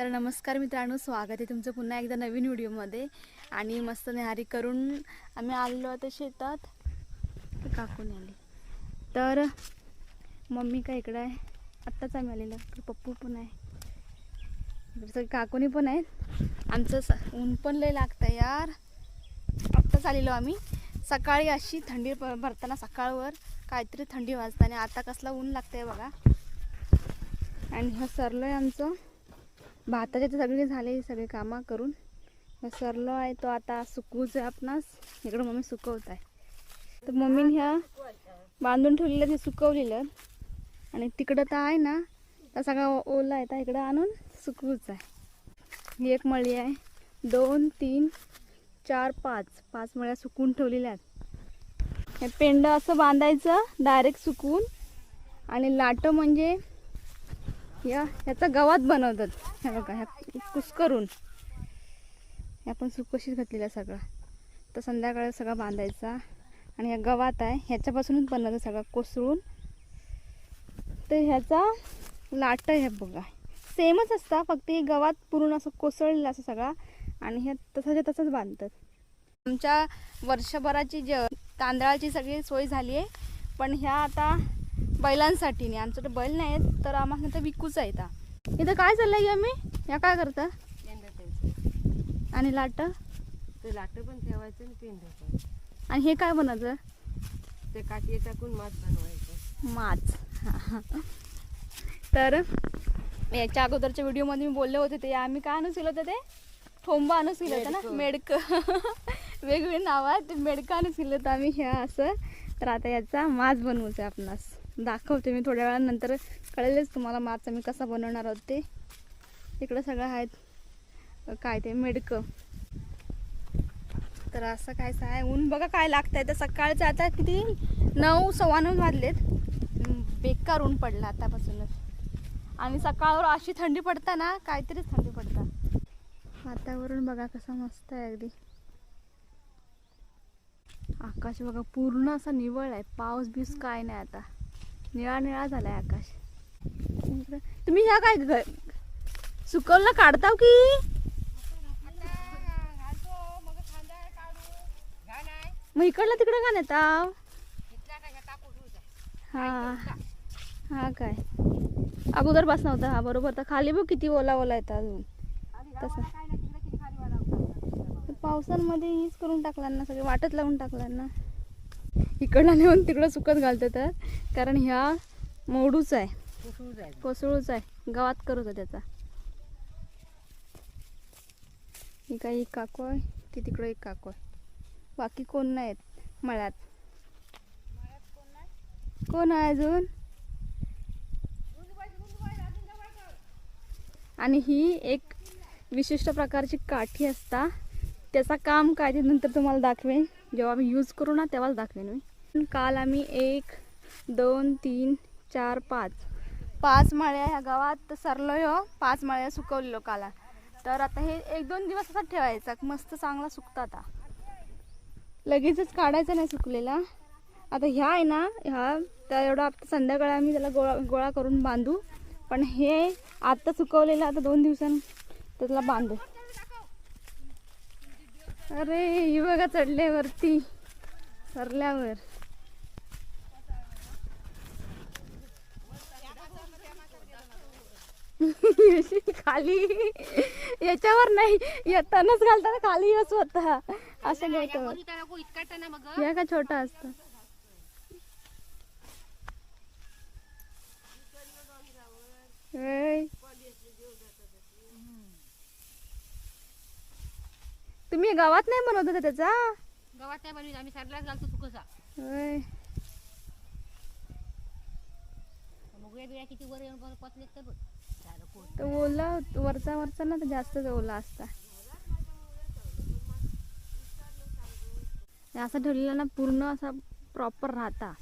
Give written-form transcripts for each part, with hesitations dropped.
तर नमस्कार मित्रांनो, स्वागत आहे तुमचं पुन्हा एकदा नवीन व्हिडिओमध्ये। आणि मस्त न्याहारी करून आम्ही आलेलो आता शेतात। काकून आली तर मम्मी काय इकडे आहे, आत्ताच आम्ही आलेलो। पप्पू पण आहे, काकूनी पण आहेत। आमचं ऊन पण लय लागतं यार। आत्ताच आलेलो आम्ही। सकाळी अशी थंडी भरताना सकाळवर काहीतरी थंडी वाजते आणि आता कसला ऊन लागतंय बघा। आणि हा सरलोय आमचं भाताचे तर सगळे झाले, सगळे कामं करून सरलो आहे। तो आता सुकवूच आहे आपणास। इकडं मम्मी सुकवत आहे, तर मम्मीने ह्या बांधून ठेवलेलं ते सुकवलेलं आणि तिकडं तर आहे ना, तर सगळा ओला आहे, तर इकडं आणून सुकवूच आहे। ही एक मळी आहे, 2 3 4 5 मळ्या सुकवून ठेवलेल्या आहेत। हे पेंड असं बांधायचं डायरेक्ट सुकवून, आणि लाट म्हणजे ह्याचा गवात बनवतात। हे बघा, ह्या कुस्करून आपण सुकशीत घातलेला सगळं, तर संध्याकाळी सगळं बांधायचा। आणि ह्या गवात आहे, ह्याच्यापासूनच बनवतं सगळं कोसळून। तर ह्याचा लाट हे बघा सेमच असता, फक्त हे गवात पूर्ण असं कोसळलेलं असं सगळा, आणि हे तसंच बांधतात। आमच्या वर्षभराची तांदळाची सगळी सोय झाली आहे, पण ह्या आता बैलांसाठी नाही। आमचं तर बैल नाही आहेत, तर आम्हाला तर विकूच आहे। इथं काय चाललंय आम्ही या काय करता आणि लाट ते लाट पण ठेवायचं आणि पेंड ठेवायचं। आणि हे काय बनवायचं, ते काठी टाकून माठ बनवायचं। माच। तर याच्या अगोदरच्या व्हिडिओमध्ये मी बोलले होते, ते आम्ही काय आणून होतं, ते ठोंबा आणून होतं ना, मेडक वेगवेगळे नाव आहेत, ते मेडका आणून होतं आम्ही ह्या असं। तर आता याचा माच बनवायचा आहे आपणास, दाखवते मी थोड्या वेळानंतर। कळेलच तुम्हाला माच मी कसा बनवणार आहोत ते। इकडं सगळं आहेत काय ते मेडक। तर असं काय आहे, ऊन बघा काय लागतंय। तर सकाळचं आता किती 9 सव्वा 9 वाजलेत, बेकार ऊन पडलं आतापासूनच। आणि सकाळवर अशी थंडी पडता ना, काहीतरीच थंडी पडता। वातावरण बघा कसं मस्त आहे अगदी। आकाश बघा पूर्ण असा निवळ आहे, पाऊस बीस काय नाही, आता निळा निळा झालाय आकाश। तुम्ही ह्या काय सुकवलं काढताव की मग इकडलं तिकडं का नेताव? हा हा काय अगोदर पास नव्हता हा, बरोबर। तर खाली बघ किती ओला ओला येतात अजून तसं। पावसांमध्ये हीच करून टाकलांना, सगळे वाटत लावून टाकलांना। इकडला नेऊन तिकडं सुकत घालतात, कारण ह्या मोडूच आहे, कोसळूच आहे, गावात करूच आहे त्याचा। ही काही एक काकू आहे, ती तिकडं एक काकू आहे, बाकी कोण नाहीत मळ्यात। कोण आहे अजून? आणि ही एक विशिष्ट प्रकारची काठी असता, त्याचा काम काय ते नंतर तुम्हाला दाखवेन, जेव्हा आम्ही यूज करू ना तेव्हाच दाखवेन मी। काल आम्ही 1 2 3 4 5 मळ्या ह्या गावात सरलोय हो। 5 मळ्या सुकवलेलो काला। तर आता हे 1-2 दिवस असं ठेवायचा, मस्त चांगला सुकता। आता लगेचच काढायचं नाही सुकलेला। आता ह्या आहे ना, ह्या तर एवढा संध्याकाळी आम्ही त्याला गोळा करून बांधू, पण हे आता सुकवलेलं आता 2 दिवसांनी त्याला बांधू। अरे ही बघा चढले वरती सरल्यावर। खाली याच्यावर नाही, येतानाच घालताना खाली येस होता असं घ्यायचं। या का छोटा असतं तुम्ही गावात नाही बनवत होता त्याचा? गावात नाही बनवत आम्ही, सरलाच घालतो सुकसा। किती वर येऊन पतले तर ओला वरचा ना, तर जास्तच ओला असता। असं ठेवलेलं ना पूर्ण असा प्रॉपर राहता।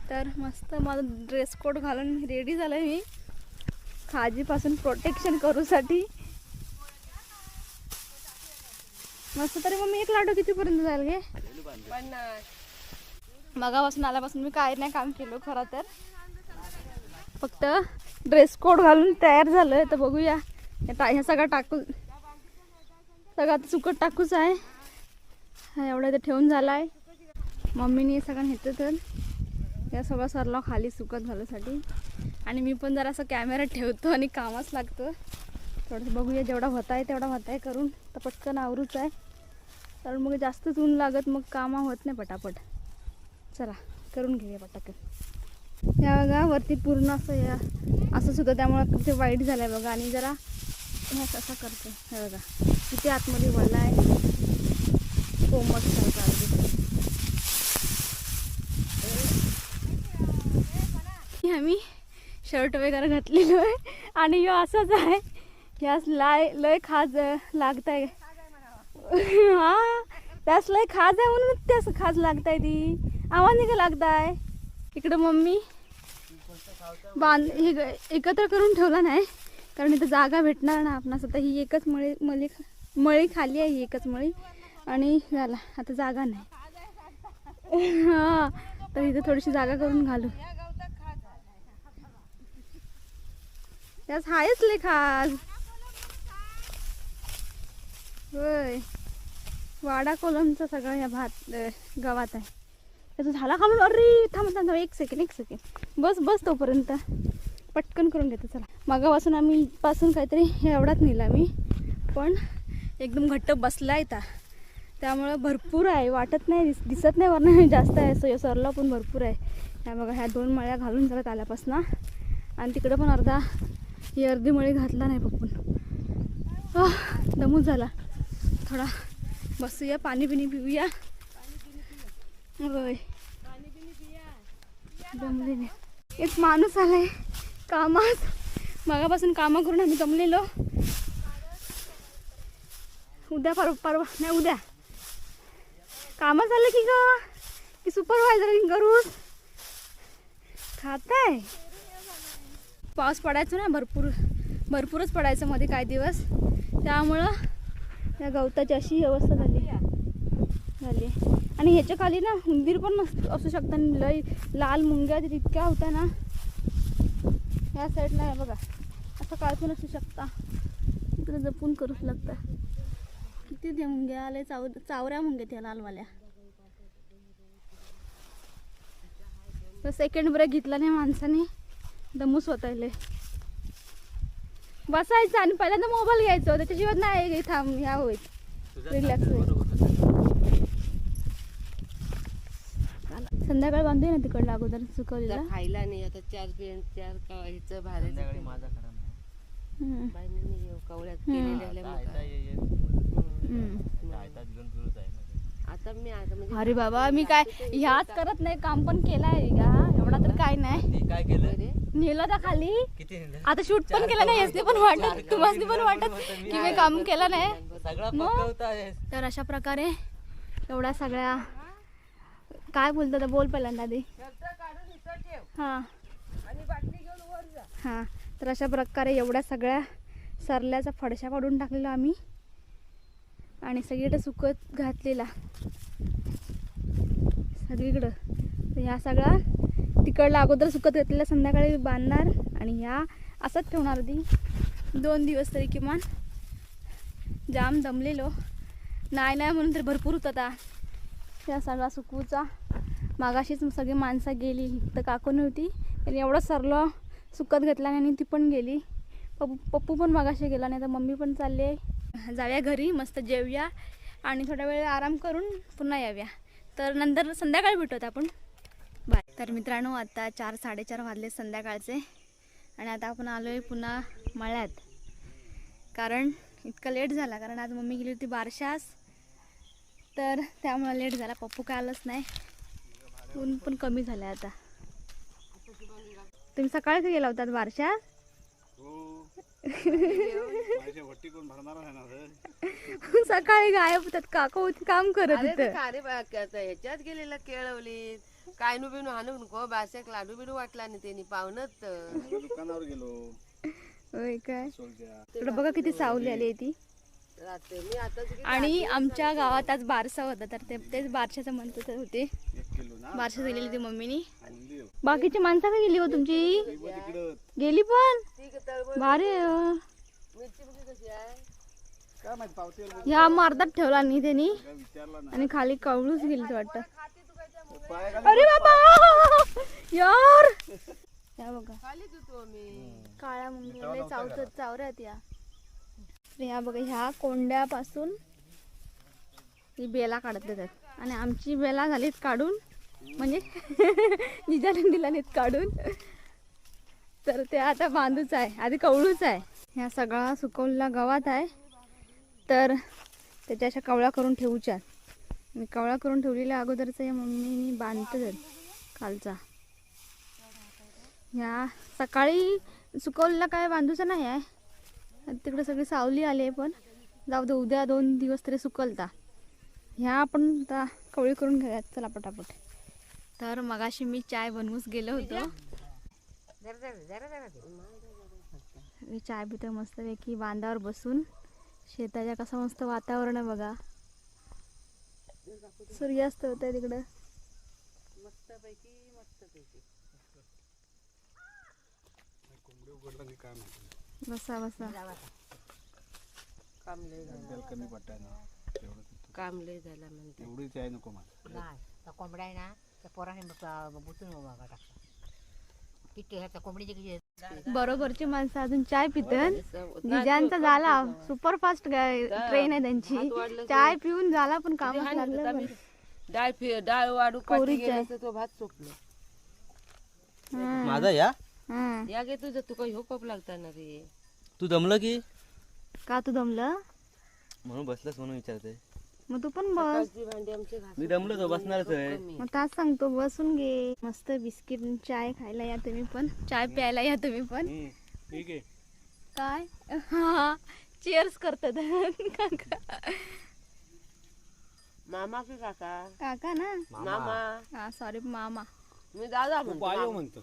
तर मस्त माझा ड्रेस कोड घालून रेडी झालं मी खाजीपासून प्रोटेक्शन करूसाठी। मस्त. तरी मग मी एक लाडू कितीपर्यंत जाईल गे? 50. मगापासून आल्यापासून मी काय नाही काम केलं खरं तर. फक्त ड्रेस कोड घालून तयार झालोय. तर बघूया ह्या सगळं टाकून सगळं आता सुकट टाकूच आहे. हा एवढा इथं ठेवून झाला आहे. मम्मीने हे सगळं नेतं तर या सगळं सरला खाली सुकत घालण्यासाठी. आणि मी पण जरा असं कॅमेरा ठेवतो आणि कामच लागतं. थोडंसं बघूया जेवढा होत आहे तेवढा होत आहे करून. तर पटकन आवरूच आहे कारण मग जास्तच ऊन लागत मग कामं होत नाही पटापट. चला करून घेऊया पटाकन. या बघा वरती पूर्ण असं या असंच होतं त्यामुळं ते वाईट झालं आहे बघा. आणि जरा हे असं करतो हे बघा किती आतमध्ये वळला आहे कोमट सारखं अगदी. आम्ही शर्ट वगैरे घातलेलो आहे आणि ह्यो असंच आहे. यास लय खाज लागत आहे. हा त्यास लय खाज आहे म्हणून त्यास खाज लागताय ती आवाज नाही का लागताय. इकडं मम्मी हे एकत्र करून ठेवला नाही कारण इथं जागा भेटणार ना आपणास. आता ही एकच मळी खाली आहे ही एकच मळी आणि झाला आता जागा नाही. हा तर इथं थोडीशी जागा करून घालू. त्यास हायच लय खास होय. वाडा कोलमचा सगळं ह्या गावात आहे. त्याचा झाला खालून. अरे थांब एक सेकंड बस तोपर्यंत पटकन करून घेतो. चला मागापासून आम्ही काहीतरी हे एवढाच नेला मी पण एकदम घट्ट बसला येता त्यामुळं भरपूर आहे. वाटत नाही दिसत नाही वरनं जास्त आहे. सरला पण भरपूर आहे. ह्या बघा ह्या 2 मळ्या घालून झाल्यात आल्यापासून आणि तिकडं पण ही अर्धी मळी घातला नाही पप्पून. दमूच झाला थोडा. बसूया पाणी बिणी पिऊया. होय दमलेले. एक माणूस आलाय कामात. मगापासून कामं करून आम्ही दमलेलो. उद्या परवा नाही उद्या कामं झालं की सुपरवायझर करूच खाताय. पाऊस पडायचो ना भरपूरच पडायचं मध्ये काही दिवस त्यामुळं या गवताची अशी अवस्था झाली. आणि ह्याच्या खाली ना उंदीर पण असू शकता. लय लाल मुंग्या तितक्या होत्या ना या साईडला आहे बघा. असं काय पण असू शकता. इकडे जपून करूच लागतं. किती त्या मुंग्या आले चावऱ्या मुंग्या त्या लालवाल्या. सेकंड ब्रेक घेतला नाही माणसाने. दमूस होतायले. बसायचं आणि पहिल्यांदा मोबाईल घ्यायचो त्याच्याशिवाय नाही थांब ह्या होईल रिलॅक्स होईल. संध्याकाळी बांधूया ना तिकडला अगोदर सुकवलेला खायला नाही आता 4 ह्याचं भारी माझा खरा कवळ्यात केलेल्या आता मी म्हणजे अरे बाबा मी काय ह्याच करत नाही काम पण केलाय का एवढा तर काय नाही. काय केलं नेलं तर खाली आता शूट पण केलं नाही. यासने पण वाटत तुम्हाला पण वाटत की मी काम केलं नाही. तर अशा प्रकारे एवढ्या सगळ्या काय बोलतात बोल पहिल्यांदा आधी. हां हां तर अशा प्रकारे एवढ्या सगळ्या सरल्याचा फडशा काढून टाकलेला आम्ही आणि सगळीकडे सुकत घातलेला सगळीकडं. तर ह्या सगळा तिकडला अगोदर सुकत घातलेला संध्याकाळी बांधणार आणि ह्या असंच ठेवणार आधी 2 दिवस तरी किमान. जाम दमलेलो नाही म्हणून तर भरपूर होता त्या सगळा सुकूचा. मागाशीच सगळी माणसं गेली तर काकू नव्हती त्यांनी एवढं सरलं सुकत घेतला आणि ती पण गेली. पप्पू पण मागाशी गेला नाही तर मम्मी पण चालले. जाऊया घरी मस्त जेवूया आणि थोडा वेळ आराम करून पुन्हा याव्या. तर नंतर संध्याकाळी भेटूत आपण. बाय. तर मित्रांनो आता 4-4:30 वाजले संध्याकाळचे आणि आता आपण आलो आहे पुन्हा मळ्यात कारण इतका लेट झाला कारण आज मम्मी गेली होती बारशास तर त्यामुळे लेट झाला. पप्पू काय आलंच नाही. ऊन पण कमी झालं आता. तुम्ही सकाळी गेला होतात बारशात? सकाळी गायब होतात काका होती काम करत होते. ह्याच्यात गेलेला केळवली काय नु बिनू हाणू नको बाशाक लाडू बिडू वाटला नाही त्यांनी पाहुणच दुकानावर गेलो. होय काय. इकडे बघा किती सावली आली ती. राहते मी आताच गेली. आणि आमच्या गावात आज बारसा होता तर तेच बारशाचं म्हणत होते. बारशा दिलेली ती मम्मीनी. बाकीची माणसं का गेली हो तुमची? गेली पण ती तळवळ भारी आहे. मिरची बघी कशी आहे. ह्या मार्गात ठेवला नाही त्यांनी आणि खाली कवळूच गेली वाटतं. अरे बाबा यार या बघा खाली धुतो मी. काळ्या मुंग्या चावऱ्यात या. ह्या बघा ह्या कोंड्यापासून ही बेला काढत येतात आणि आमची बेला झालीत काढून म्हणजे जिजाने दिला नाहीत काढून तर ते आता बांधूच आहे. आधी कवळूच आहे. ह्या सगळा सुकवलेला गवात आहे तर त्याच्या अशा कवळा करून ठेवूच्या. मी कवळा करून ठेवलेल्या अगोदरच या मम्मीनी बांधतात खालचा. ह्या सकाळी सुकवलेला काय बांधूचं नाही आहे. तिकडे सगळी सावली आली आहे पण जाऊ दे उद्या 2 दिवस तरी सुकलता. ह्या आपण आता कवळी करून घेऊयात चला पटापट. तर मगाशी मी चाय बनवूच गेलो होतो. मी चाय पितो मस्तपैकी बांधावर बसून. शेताच्या कसं मस्त वातावरण आहे बघा. सूर्यास्त होत आहे तिकडं. बसा बसा. काम लय झालं म्हणते. एवढीच आहे नको मला. नाही त्या कोंबड्या आहे ना त्या पोराने बुतून टाकतात. किती ह्या कोंबडीचे किती बरोबरची माणसं अजून चाय पितात. जिजांचा झाला सुपर फास्ट ट्रेन आहे त्यांची. चाय पिऊन झाला पण काम लागलं पण. डाळ वाढू कोरीच पाठी आहे. गेलं तर तो भात सोपलो. माझा या हा. या गे तुझं तू काही होप लागता ना रे. तू दमलं की का तू दमलं? म्हणून बसलास म्हणून विचारते. मग तू पण बस. सकाळची भांडी आमची घासून मी दमलो तो बसणारच आहे. मग तास सांगतो बसून घे. मस्त बिस्किट चाय खायला या तुम्ही पण. चाय प्यायला या तुम्ही पण. ठीक आहे. काय हा चीअर्स करतात काका. मामा की काका. काका ना. मामा. हा सॉरी मामा. मी दादा म्हणतो. म्हणतो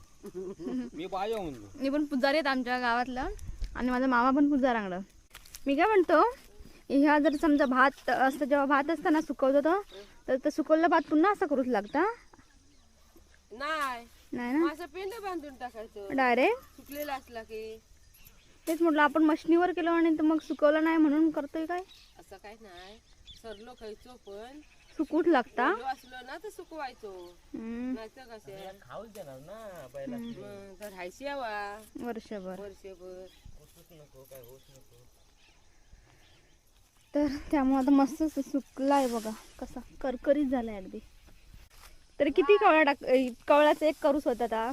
मी बायो म्हणतो. मी पण पुजारी आहेत आमच्या गावातलं आणि माझा मामा पण पुजारांगडं. मी काय म्हणतो ह्या जर समजा भात असतं जेव्हा भात असताना सुकवतो तर ते सुकवलेला भात पुन्हा असं करूच लागतं? नाही नाही ना असं पेंड बांधून टाकायचं डायरेक्ट. सुकलेला असला की. तेच म्हटलं आपण मशनीवर केलं आणि तर मग सुकवलं नाही म्हणून करतोय काय. असं काय नाही सरलो खायचो पण सुकूच लागता. ओलो असलो ना तर सुकवायचो. नाही तर कसे खाऊच देणार ना पहिला. तर हायशी यावा वर्षभर. वर्षभर. तर त्यामुळे आता मस्त सुकलाय बघा कसा करकरीत झालाय अगदी. तर किती कवळा कवळाचं एक करूच होता आता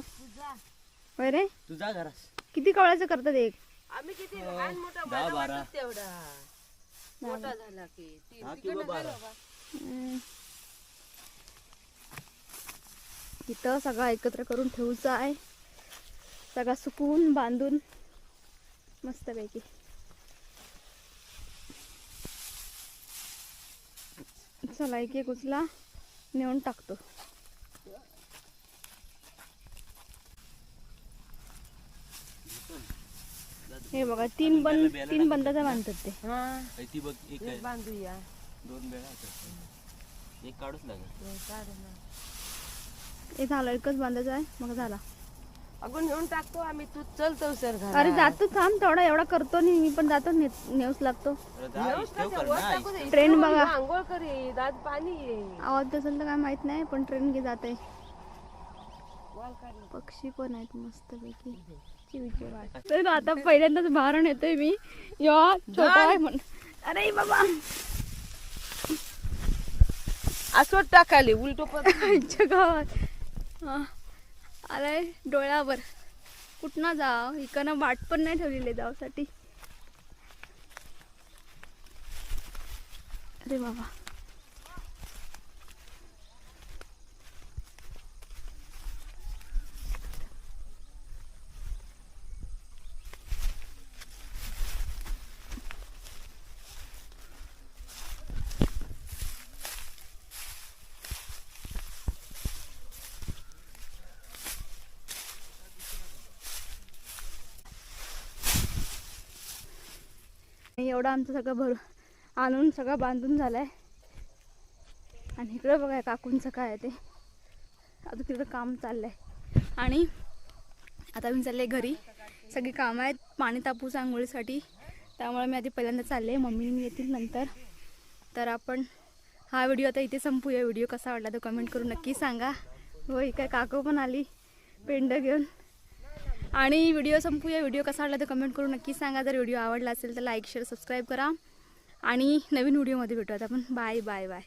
होय रे. तुझा घरास किती कवळाचं करतात एक? आम्ही किती लहान मोठा मला वाटत तेवढा मोठा झाला की 3 किलो 12. इथं सगळं एकत्र करून ठेवूचं आहे. सगळा सुकवून बांधून मस्तपैकी. चला एक एक उचला नेऊन टाकतो. हे बघा 3 बंदाचा बांधतात ते. हा ती बघ एक आहे. बांधूया 2 बेळा आहेत. एक काढूच लागेल. हे झालं एकच बांधायचं आहे मग झाला. अगं नेऊन टाकतो आम्ही. तू चलतो सर घरात. अरे जातो थांब तेवढा एवढा करतो नाही मी पण जातो नेऊच लागतो. ट्रेन बघा आंघोळ करी दात पाणी येईल. आवाज असेल तर काय माहित नाही पण ट्रेन गे जाते. पक्षी पण आहेत मस्त पैकी. तर आता पहिल्यांदाच भारण येतोय मी. या छोटा आहे म्हणून. अरे बाबा असं टाकाली उलटो आमच्या गावात हा आलाय डोळ्यावर. कुठनं जाव इकडनं वाट पण नाही ठेवलेली जावसाठी. अरे बाबा एवढं आमचं सगळं आणून सगळं बांधून झालंय. आणि इकडं बघा काकूंचं काय आहे ते अजून तिकडं काम चाललंय. आणि आता मी चालले घरी. सगळी कामं आहेत पाणी तापूस आंघोळीसाठी, त्यामुळे मी आधी पहिल्यांदा चालले. मम्मी येतील नंतर. तर आपण हा व्हिडिओ आता इथे संपूया. व्हिडिओ कसा वाटला तो कमेंट करून नक्की सांगा. होय काय काकू पण आली पेंड घेऊन. आणि व्हिडिओ संपूया. व्हिडिओ कसा वाटला तो कमेंट करून नक्की सांगा. जर व्हिडिओ आवडला असेल तर लाईक शेअर सबस्क्राईब करा. आणि नवीन व्हिडिओमध्ये भेटूयात आपण. Bye bye bye.